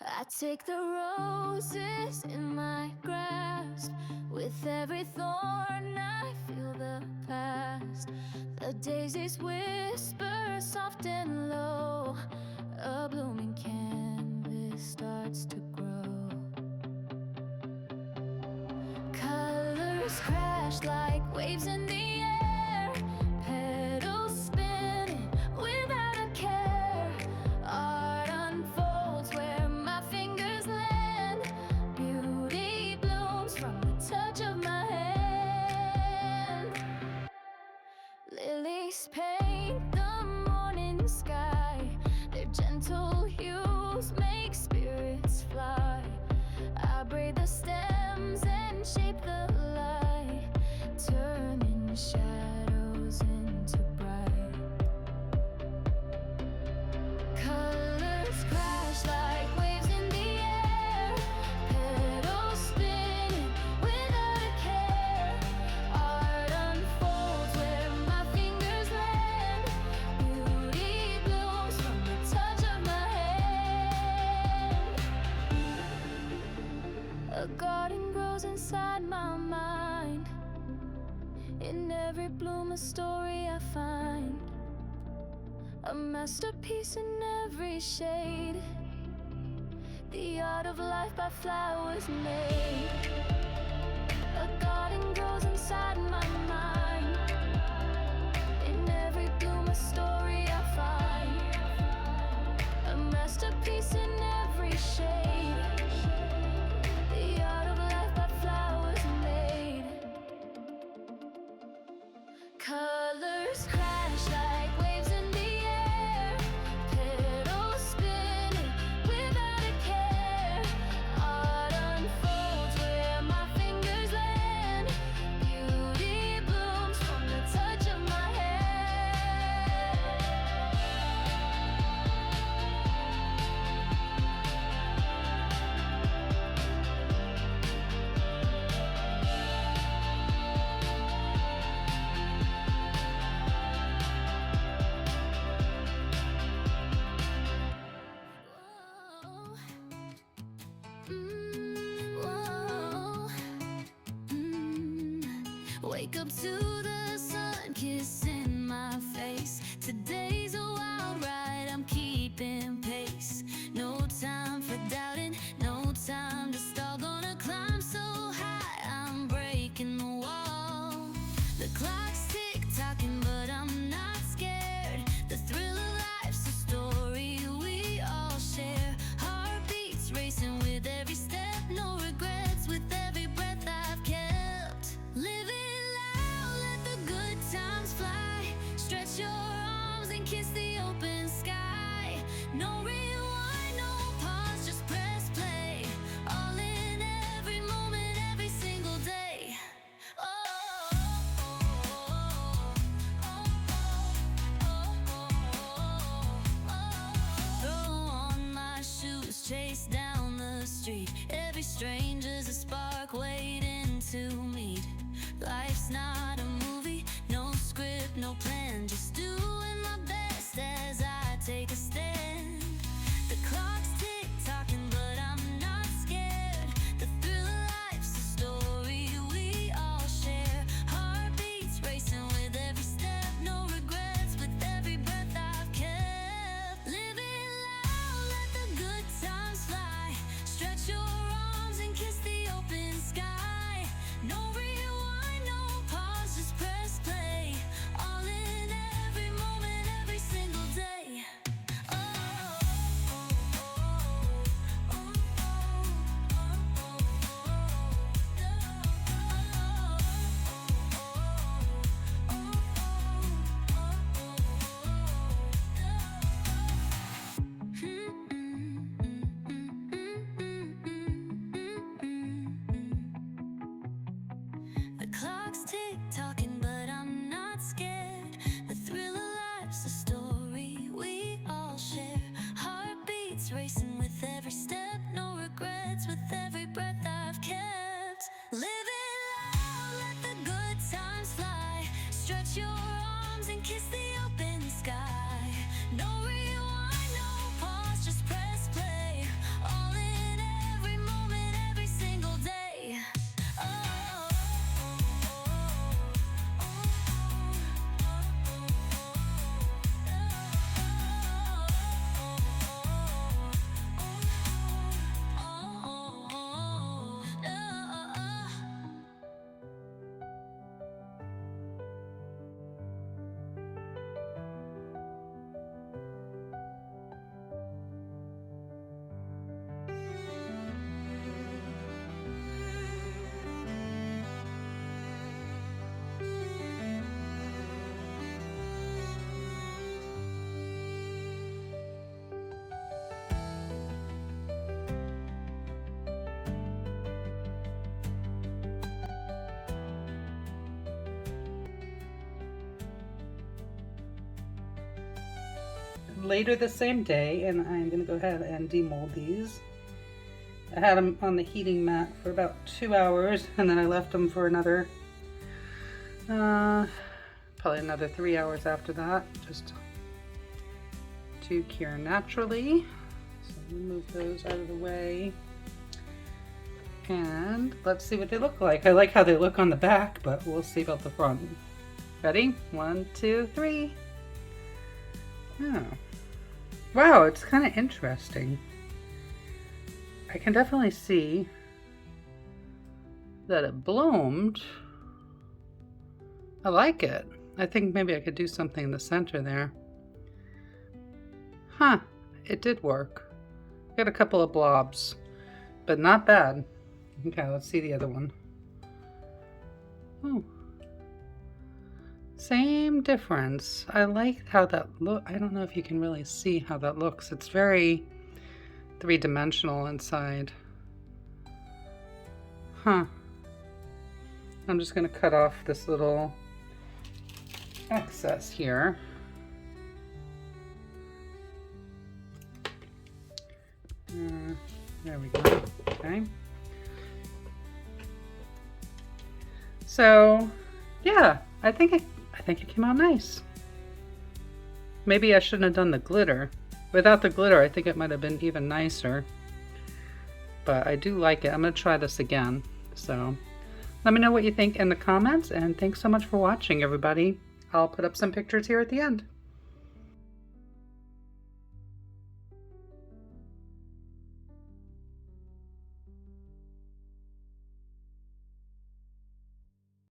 I take the roses in my grasp. With every thorn I feel the past. The daisies whisper soft and low. A blooming canvas starts to grow. Colors crash like waves in the air. Petals spinning without a care. Art unfolds where my fingers land. Beauty blooms from the touch of my hand. Lilies paint the morning sky. Their gentle hues make spirits fly. I braid the stems and shape the light, turning shadows into bright. Colors crash like waves in the air. Petals spinning without a care. Art unfolds where my fingers land. Beauty blooms from the touch of my hand. A garden grows inside my mind. In every bloom a story I find. A masterpiece in every shade. The art of life by flowers made. A garden grows inside my mind. In every bloom a story I find. A masterpiece in every shade. The art of life by flowers made. Colors crash like waves in the air. Petals spinning without a care. Art unfolds where my fingers land. Beauty blooms from the touch of my hand. Whoa. Whoa. Wake up to the sun kissing my face. Today's a wild ride, I'm keeping pace. No time for doubting, no time to stall. Gonna climb so high, I'm breaking the wall. The clock's tick-tocking, but I'm not scared. The thrill of life's a story we all share. Heartbeats racing with every step, no regrets with every breath I've kept. Living loud, let the good times fly. Stretch your arms and kiss the open sky. No rewind, no pause, just press play. All in every moment, every single day. Throw on my shoes, chase down the street. Every stranger's a spark waiting to meet. Life's not a movie, no script, no plan. Just doing my best as I take a stand. The clock's tick-tocking, but I'm not scared. The thrill of life's a story we all share. Heartbeats racing with every step, no regrets with every breath I've kept. Living loud, let the good times fly. Stretch your arms and kiss the open sky. No rewind, no pause, just press play. All in every moment, every single day. The clock's tick-tocking, but I'm not scared. The thrill of life's a story we all share. Heartbeats racing with every step, no regrets with every breath I've kept. Living loud, let the good times fly. Stretch your arms and kiss the open sky. No rewind, no pause, just press play. All later the same day, and I'm going to go ahead and demold these. I had them on the heating mat for about 2 hours, and then I left them for another, probably another 3 hours after that, just to cure naturally. So I'm going to move those out of the way. And let's see what they look like. I like how they look on the back, but we'll see about the front. Ready? 1, 2, 3. Oh. Wow, it's kind of interesting. I can definitely see that it bloomed. I like it. I think maybe I could do something in the center there. Huh, it did work. Got a couple of blobs, but not bad. Okay, let's see the other one. Oh. Same difference. I like how that look. I don't know if you can really see how that looks. It's very three-dimensional inside. Huh. I'm just going to cut off this little excess here. There we go. Okay. So, yeah, I think it came out nice. Maybe I shouldn't have done the glitter. Without the glitter, I think it might have been even nicer. But I do like it. I'm going to try this again. So let me know what you think in the comments, and thanks so much for watching, everybody. I'll put up some pictures here at the end.